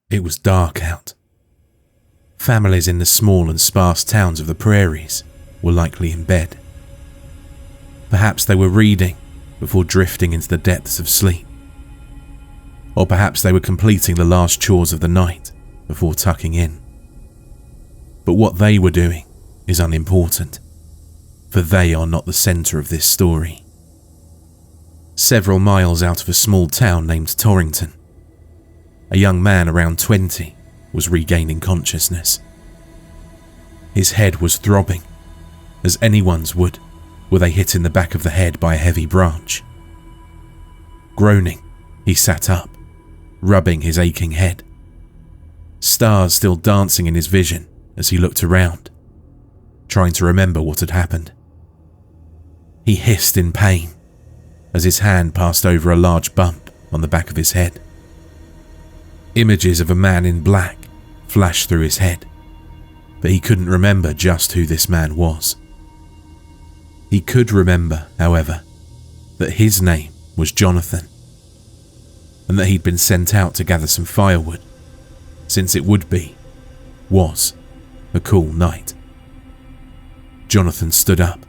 It was dark out. Families in the small and sparse towns of the prairies were likely in bed. Perhaps they were reading before drifting into the depths of sleep. Or perhaps they were completing the last chores of the night before tucking in. But what they were doing is unimportant, for they are not the centre of this story. Several miles out of a small town named Torrington, a young man around 20 was regaining consciousness. His head was throbbing, as anyone's would were they hit in the back of the head by a heavy branch. Groaning, he sat up, rubbing his aching head. Stars still dancing in his vision as he looked around, trying to remember what had happened. He hissed in pain as his hand passed over a large bump on the back of his head. Images of a man in black flashed through his head, but he couldn't remember just who this man was. He could remember, however, that his name was Jonathan, and that he'd been sent out to gather some firewood, since it was a cool night. Jonathan stood up,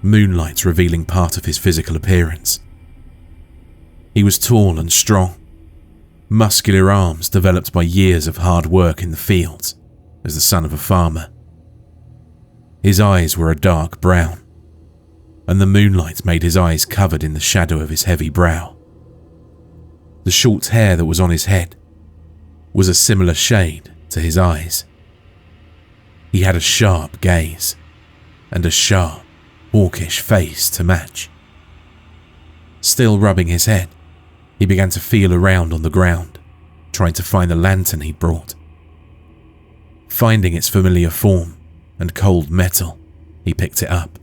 moonlight revealing part of his physical appearance. He was tall and strong, muscular arms developed by years of hard work in the fields as the son of a farmer. His eyes were a dark brown, and the moonlight made his eyes covered in the shadow of his heavy brow. The short hair that was on his head was a similar shade to his eyes. He had a sharp gaze and a sharp, hawkish face to match. Still rubbing his head, he began to feel around on the ground, trying to find the lantern he'd brought. Finding its familiar form and cold metal, he picked it up,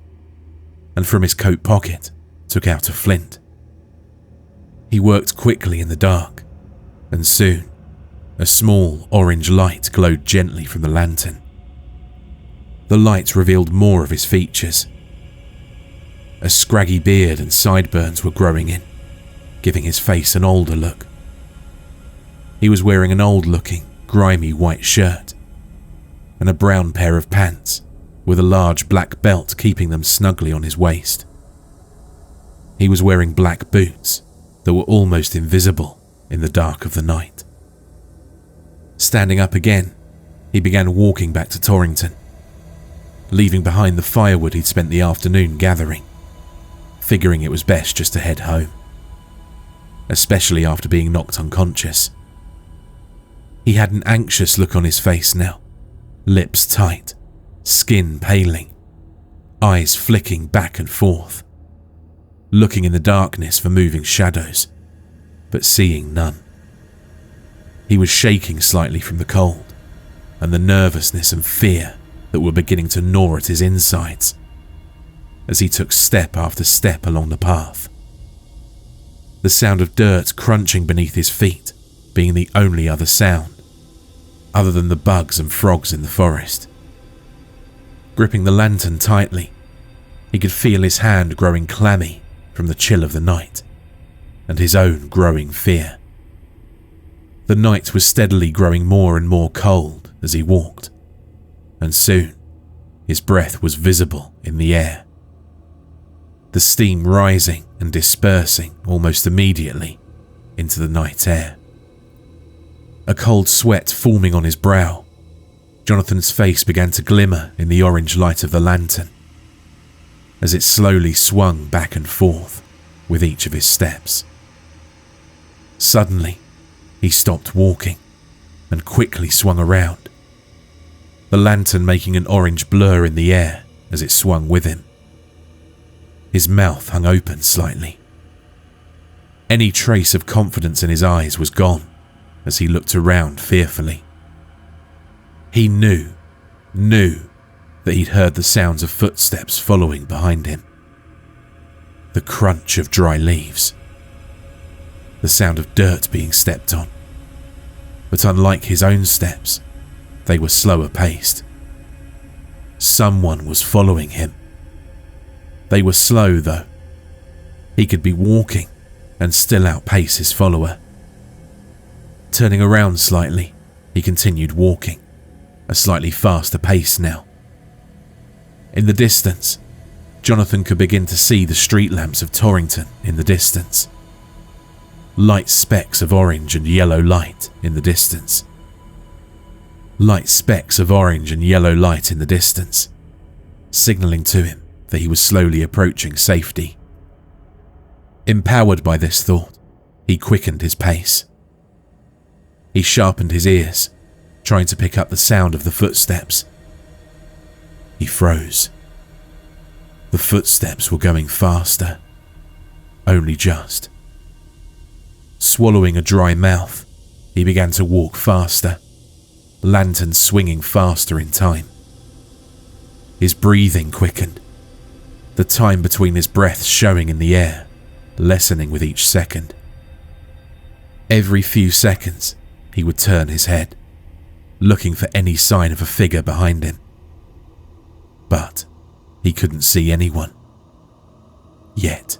and from his coat pocket took out a flint. He worked quickly in the dark, and soon a small orange light glowed gently from the lantern. The light revealed more of his features. A scraggy beard and sideburns were growing in, giving his face an older look. He was wearing an old-looking, grimy white shirt and a brown pair of pants with a large black belt keeping them snugly on his waist. He was wearing black boots that were almost invisible in the dark of the night. Standing up again, he began walking back to Torrington, leaving behind the firewood he'd spent the afternoon gathering, figuring it was best just to head home, especially after being knocked unconscious. He had an anxious look on his face now, lips tight, skin paling, eyes flicking back and forth, looking in the darkness for moving shadows, but seeing none. He was shaking slightly from the cold and the nervousness and fear that were beginning to gnaw at his insides as he took step after step along the path. The sound of dirt crunching beneath his feet being the only other sound, other than the bugs and frogs in the forest. Gripping the lantern tightly, he could feel his hand growing clammy from the chill of the night and his own growing fear. The night was steadily growing more and more cold as he walked, and soon his breath was visible in the air, the steam rising and dispersing almost immediately into the night air. A cold sweat forming on his brow, Jonathan's face began to glimmer in the orange light of the lantern as it slowly swung back and forth with each of his steps. Suddenly, he stopped walking and quickly swung around, the lantern making an orange blur in the air as it swung with him. His mouth hung open slightly. Any trace of confidence in his eyes was gone as he looked around fearfully. He knew that he'd heard the sounds of footsteps following behind him. The crunch of dry leaves. The sound of dirt being stepped on. But unlike his own steps, they were slower paced. Someone was following him. They were slow though. He could be walking and still outpace his follower. Turning around slightly, he continued walking, a slightly faster pace now. In the distance, Jonathan could begin to see the street lamps of Torrington in the distance. Light specks of orange and yellow light in the distance. Light specks of orange and yellow light in the distance, signalling to him that he was slowly approaching safety. Empowered by this thought, he quickened his pace. He sharpened his ears, trying to pick up the sound of the footsteps. He froze. The footsteps were going faster, only just. Swallowing a dry mouth, he began to walk faster, lantern swinging faster in time. His breathing quickened, the time between his breaths showing in the air, lessening with each second. Every few seconds, he would turn his head, looking for any sign of a figure behind him. But he couldn't see anyone. Yet,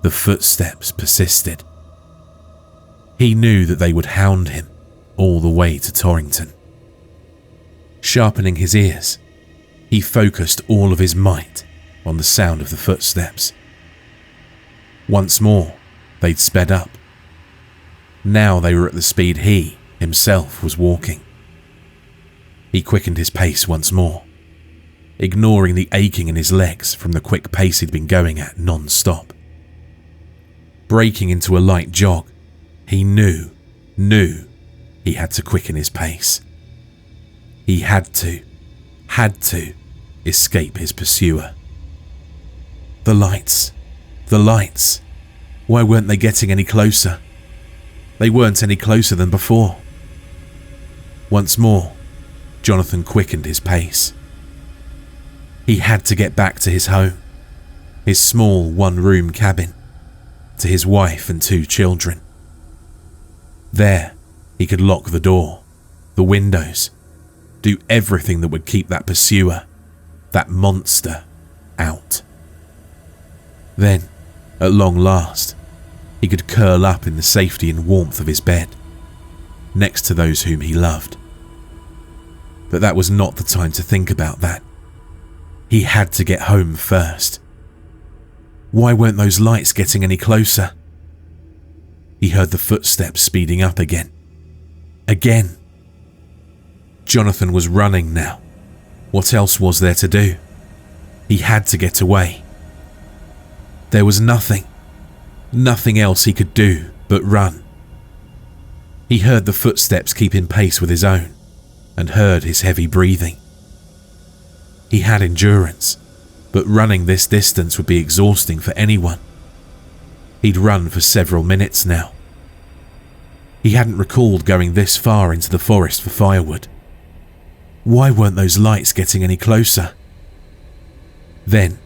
the footsteps persisted. He knew that they would hound him all the way to Torrington. Sharpening his ears, he focused all of his might on the sound of the footsteps. Once more, they'd sped up. Now they were at the speed he, himself, was walking. He quickened his pace once more, ignoring the aching in his legs from the quick pace he'd been going at non-stop. Breaking into a light jog, he knew he had to quicken his pace. He had to escape his pursuer. The lights. Why weren't they getting any closer? They weren't any closer than before. Once more, Jonathan quickened his pace. He had to get back to his home, his small one-room cabin, to his wife and 2 children. There, he could lock the door, the windows, do everything that would keep that pursuer, that monster, out. Then, at long last, he could curl up in the safety and warmth of his bed, next to those whom he loved. But that was not the time to think about that. He had to get home first. Why weren't those lights getting any closer? He heard the footsteps speeding up again. Again. Jonathan was running now. What else was there to do? He had to get away. There was nothing else he could do but run. He heard the footsteps keeping pace with his own, and heard his heavy breathing. He had endurance, but running this distance would be exhausting for anyone. He'd run for several minutes now. He hadn't recalled going this far into the forest for firewood. Why weren't those lights getting any closer? Then,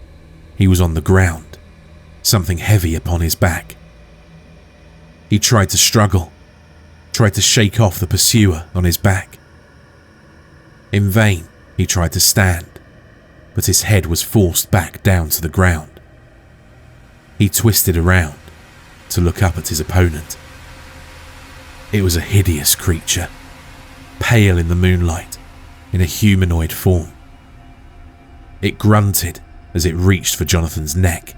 he was on the ground, something heavy upon his back. He tried to struggle, tried to shake off the pursuer on his back. In vain, he tried to stand, but his head was forced back down to the ground. He twisted around to look up at his opponent. It was a hideous creature, pale in the moonlight, in a humanoid form. It grunted as it reached for Jonathan's neck.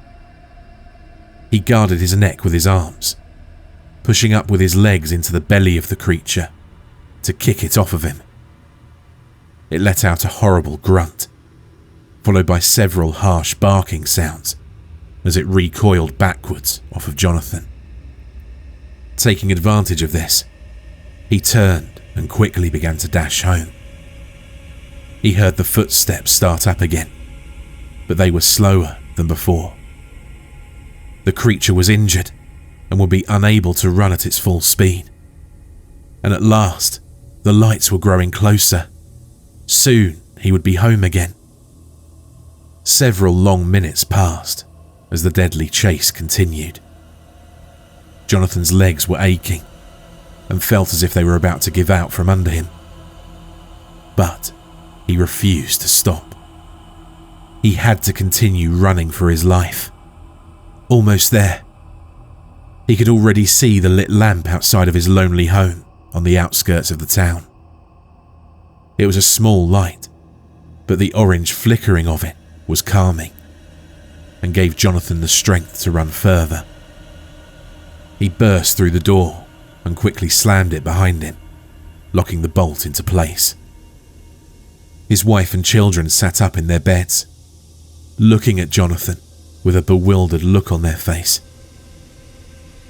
He guarded his neck with his arms, pushing up with his legs into the belly of the creature to kick it off of him. It let out a horrible grunt, followed by several harsh barking sounds as it recoiled backwards off of Jonathan. Taking advantage of this, he turned and quickly began to dash home. He heard the footsteps start up again, but they were slower than before. The creature was injured and would be unable to run at its full speed. And at last, the lights were growing closer. Soon he would be home again. Several long minutes passed as the deadly chase continued. Jonathan's legs were aching and felt as if they were about to give out from under him. But he refused to stop. He had to continue running for his life. Almost there. He could already see the lit lamp outside of his lonely home on the outskirts of the town. It was a small light, but the orange flickering of it was calming and gave Jonathan the strength to run further. He burst through the door and quickly slammed it behind him, locking the bolt into place. His wife and children sat up in their beds, looking at Jonathan with a bewildered look on their face.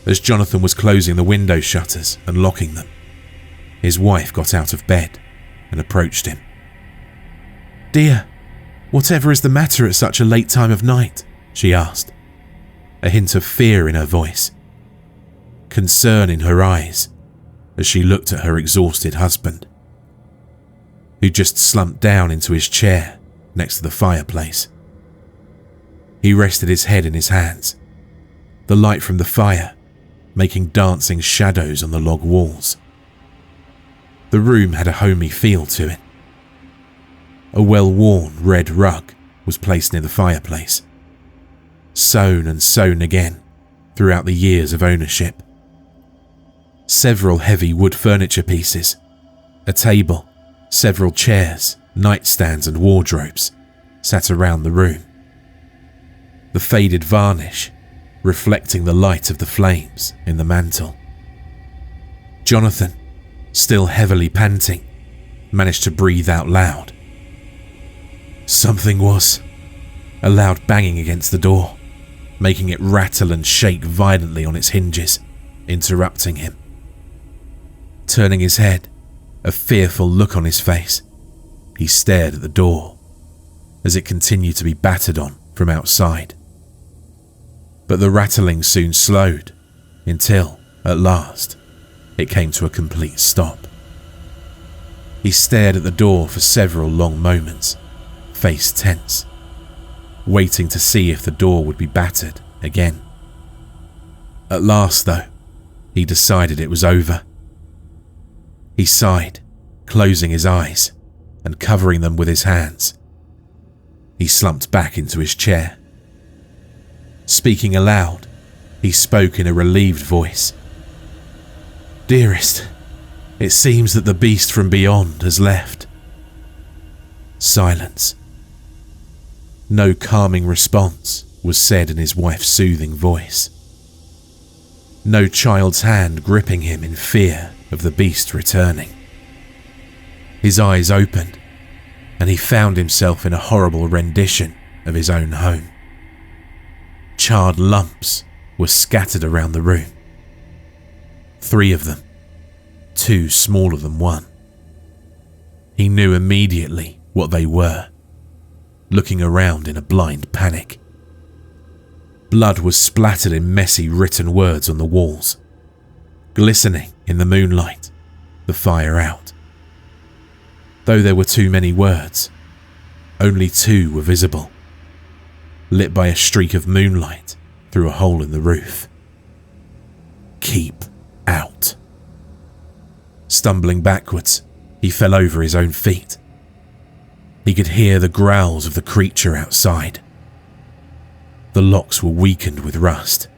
As Jonathan was closing the window shutters and locking them, his wife got out of bed and approached him. "Dear, whatever is the matter at such a late time of night?" she asked, a hint of fear in her voice, concern in her eyes as she looked at her exhausted husband, who just slumped down into his chair next to the fireplace. He rested his head in his hands, the light from the fire making dancing shadows on the log walls. The room had a homey feel to it. A well-worn red rug was placed near the fireplace, sewn and sewn again throughout the years of ownership. Several heavy wood furniture pieces, a table, several chairs, nightstands and wardrobes sat around the room. The faded varnish reflecting the light of the flames in the mantel. Jonathan, still heavily panting, managed to breathe out loud. Something was. A loud banging against the door, making it rattle and shake violently on its hinges, interrupting him. Turning his head, a fearful look on his face, he stared at the door as it continued to be battered on from outside. But the rattling soon slowed until, at last, it came to a complete stop. He stared at the door for several long moments, face tense, waiting to see if the door would be battered again. At last, though, he decided it was over. He sighed, closing his eyes and covering them with his hands. He slumped back into his chair. Speaking aloud, he spoke in a relieved voice. "Dearest, it seems that the beast from beyond has left." Silence. No calming response was said in his wife's soothing voice. No child's hand gripping him in fear of the beast returning. His eyes opened, and he found himself in a horrible rendition of his own home. Charred lumps were scattered around the room. 3 of them, 2 smaller than 1. He knew immediately what they were, looking around in a blind panic. Blood was splattered in messy written words on the walls, glistening in the moonlight, the fire out. Though there were too many words, only 2 were visible, lit by a streak of moonlight through a hole in the roof. Keep out. Stumbling backwards, he fell over his own feet. He could hear the growls of the creature outside. The locks were weakened with rust.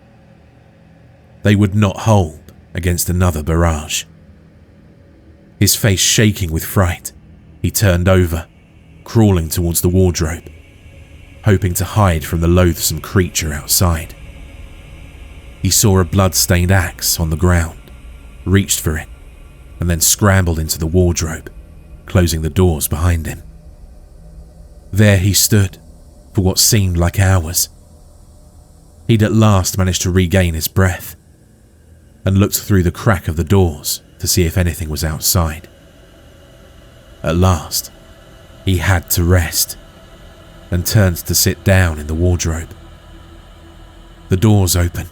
They would not hold against another barrage. His face shaking with fright, he turned over, crawling towards the wardrobe, hoping to hide from the loathsome creature outside. He saw a blood-stained axe on the ground, reached for it, and then scrambled into the wardrobe, closing the doors behind him. There he stood for what seemed like hours. He'd at last managed to regain his breath and looked through the crack of the doors to see if anything was outside. At last, he had to rest and turned to sit down in the wardrobe. The doors opened,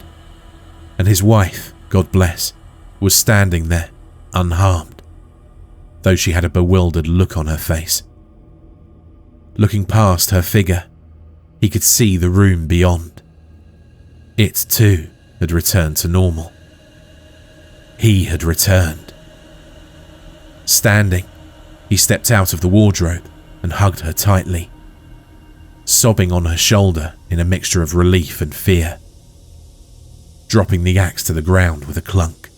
and his wife, God bless, was standing there, unharmed, though she had a bewildered look on her face. Looking past her figure, he could see the room beyond. It too had returned to normal. He had returned. Standing, he stepped out of the wardrobe and hugged her tightly, sobbing on her shoulder in a mixture of relief and fear, dropping the axe to the ground with a clunk.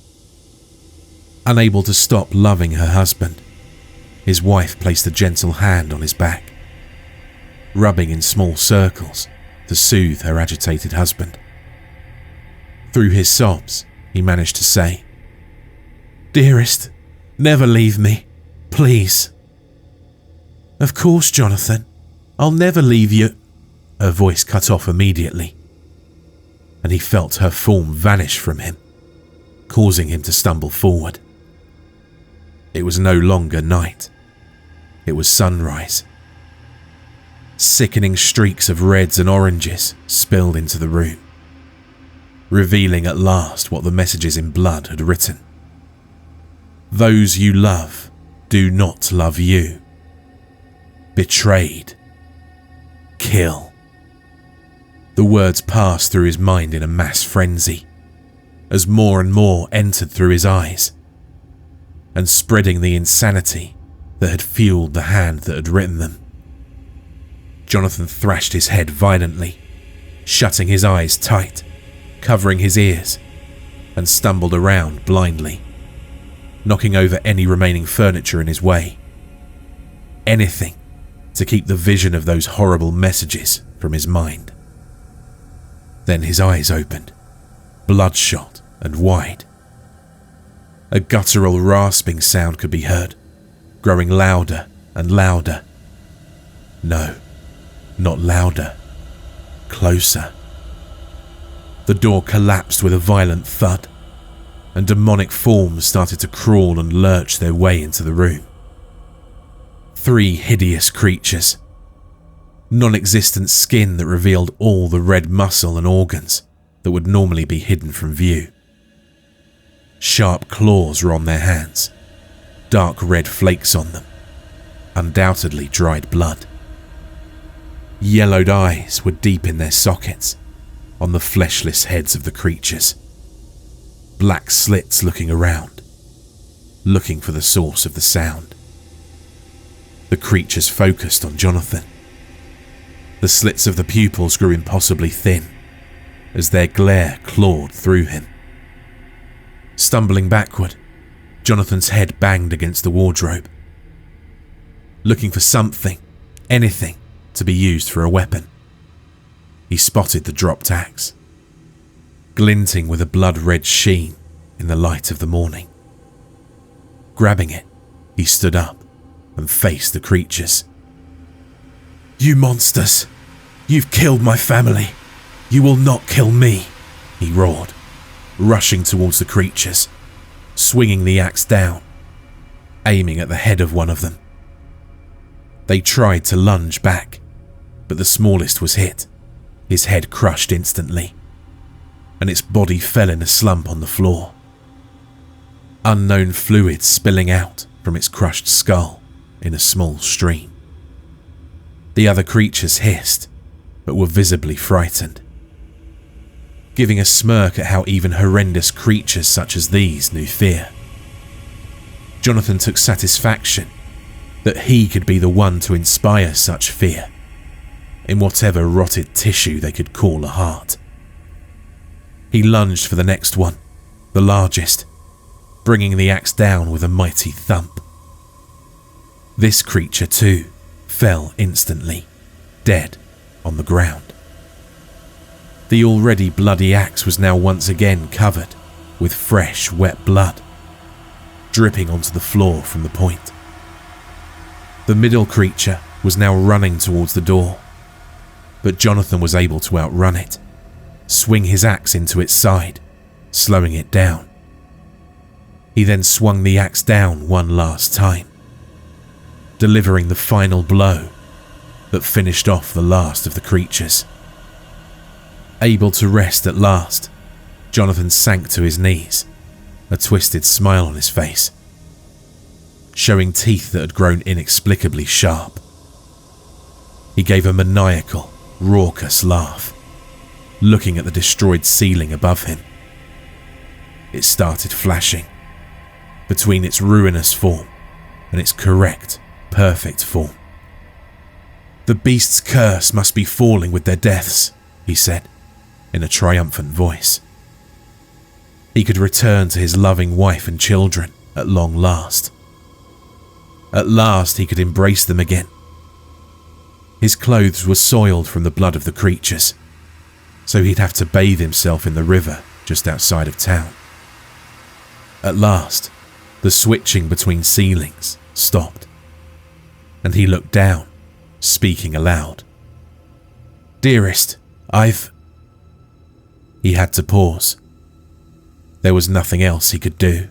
Unable to stop loving her husband, His wife placed a gentle hand on his back, rubbing in small circles to soothe her agitated husband. Through his sobs, he managed to say, "Dearest, never leave me, please." "Of course, Jonathan, I'll never leave you." Her voice cut off immediately, and he felt her form vanish from him, causing him to stumble forward. It was no longer night. It was sunrise. Sickening streaks of reds and oranges spilled into the room, revealing at last what the messages in blood had written. "Those you love do not love you. Betrayed. Kill." The words passed through his mind in a mass frenzy, as more and more entered through his eyes, and spreading the insanity that had fueled the hand that had written them. Jonathan thrashed his head violently, shutting his eyes tight, covering his ears, and stumbled around blindly, knocking over any remaining furniture in his way. Anything to keep the vision of those horrible messages from his mind. Then his eyes opened, bloodshot and wide. A guttural rasping sound could be heard, growing louder and louder. No, not louder. Closer. The door collapsed with a violent thud, and demonic forms started to crawl and lurch their way into the room. 3 hideous creatures. Non-existent skin that revealed all the red muscle and organs that would normally be hidden from view. Sharp claws were on their hands, dark red flakes on them, undoubtedly dried blood. Yellowed eyes were deep in their sockets on the fleshless heads of the creatures, black slits looking around, looking for the source of the sound. The creatures focused on Jonathan. The slits of the pupils grew impossibly thin as their glare clawed through him. Stumbling backward, Jonathan's head banged against the wardrobe, looking for something, anything, to be used for a weapon. He spotted the dropped axe, glinting with a blood-red sheen in the light of the morning. Grabbing it, he stood up and faced the creatures. "You monsters! You've killed my family! You will not kill me!" he roared, rushing towards the creatures, swinging the axe down, aiming at the head of one of them. They tried to lunge back, but the smallest was hit, his head crushed instantly, and its body fell in a slump on the floor. Unknown fluid spilling out from its crushed skull in a small stream. The other creatures hissed, but were visibly frightened, giving a smirk at how even horrendous creatures such as these knew fear. Jonathan took satisfaction that he could be the one to inspire such fear in whatever rotted tissue they could call a heart. He lunged for the next one, the largest, bringing the axe down with a mighty thump. This creature too fell instantly, dead on the ground. The already bloody axe was now once again covered with fresh, wet blood, dripping onto the floor from the point. The middle creature was now running towards the door, but Jonathan was able to outrun it, swing his axe into its side, slowing it down. He then swung the axe down one last time, delivering the final blow that finished off the last of the creatures. Able to rest at last, Jonathan sank to his knees, a twisted smile on his face, showing teeth that had grown inexplicably sharp. He gave a maniacal, raucous laugh, looking at the destroyed ceiling above him. It started flashing between its ruinous form and its correct, perfect form. "The beast's curse must be falling with their deaths," he said, in a triumphant voice. He could return to his loving wife and children at long last. At last he could embrace them again. His clothes were soiled from the blood of the creatures, so he'd have to bathe himself in the river just outside of town. At last, the switching between ceilings stopped, and he looked down, speaking aloud. "Dearest, He had to pause. There was nothing else he could do.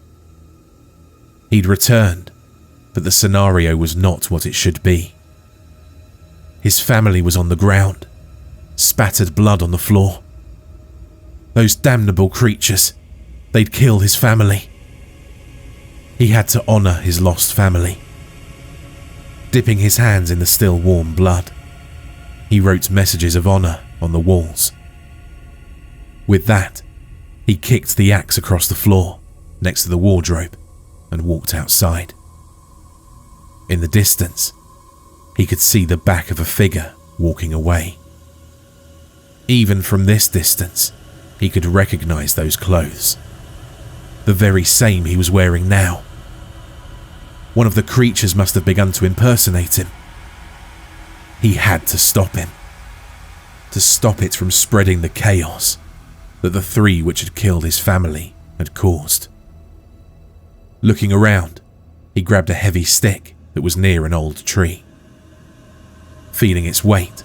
He'd returned, but the scenario was not what it should be. His family was on the ground, spattered blood on the floor. Those damnable creatures, they'd killed his family. He had to honour his lost family. Dipping his hands in the still warm blood, he wrote messages of honour on the walls. With that, he kicked the axe across the floor next to the wardrobe and walked outside. In the distance, he could see the back of a figure walking away. Even from this distance, he could recognise those clothes. The very same he was wearing now. One of the creatures must have begun to impersonate him. He had to stop him. To stop it from spreading the chaos that the three which had killed his family had caused. Looking around, he grabbed a heavy stick that was near an old tree. Feeling its weight,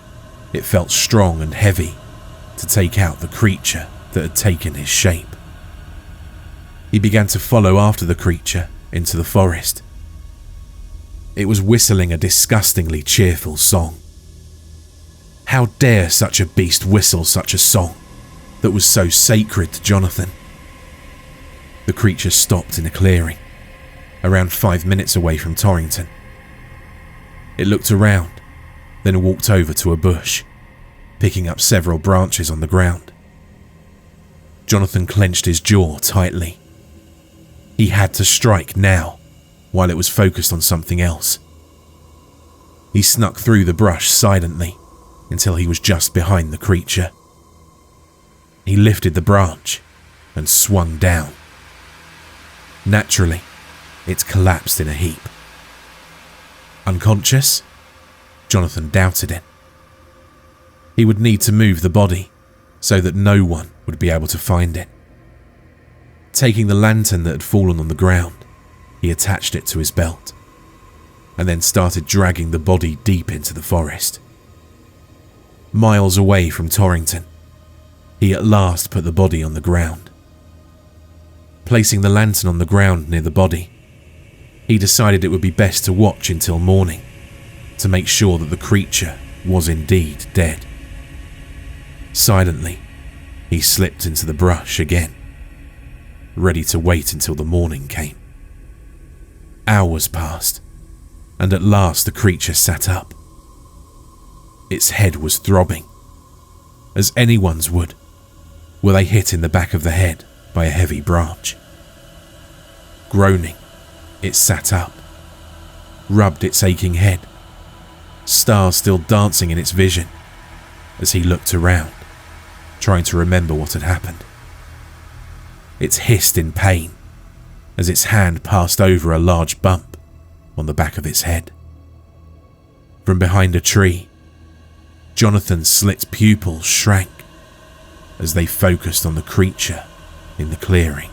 it felt strong and heavy to take out the creature that had taken his shape. He began to follow after the creature into the forest. It was whistling a disgustingly cheerful song. How dare such a beast whistle such a song that was so sacred to Jonathan? The creature stopped in a clearing, around 5 minutes away from Torrington. It looked around, then walked over to a bush, picking up several branches on the ground. Jonathan clenched his jaw tightly. He had to strike now, while it was focused on something else. He snuck through the brush silently until he was just behind the creature. He lifted the branch and swung down. Naturally, it collapsed in a heap. Unconscious? Jonathan doubted it. He would need to move the body so that no one would be able to find it. Taking the lantern that had fallen on the ground, he attached it to his belt and then started dragging the body deep into the forest. Miles away from Torrington, he at last put the body on the ground. Placing the lantern on the ground near the body, he decided it would be best to watch until morning to make sure that the creature was indeed dead. Silently, he slipped into the brush again, ready to wait until the morning came. Hours passed, and at last the creature sat up. Its head was throbbing, as anyone's would, were they hit in the back of the head by a heavy branch. Groaning, it sat up, rubbed its aching head, stars still dancing in its vision as he looked around, trying to remember what had happened. It hissed in pain as its hand passed over a large bump on the back of its head. From behind a tree, Jonathan's slit pupils shrank as they focused on the creature in the clearing.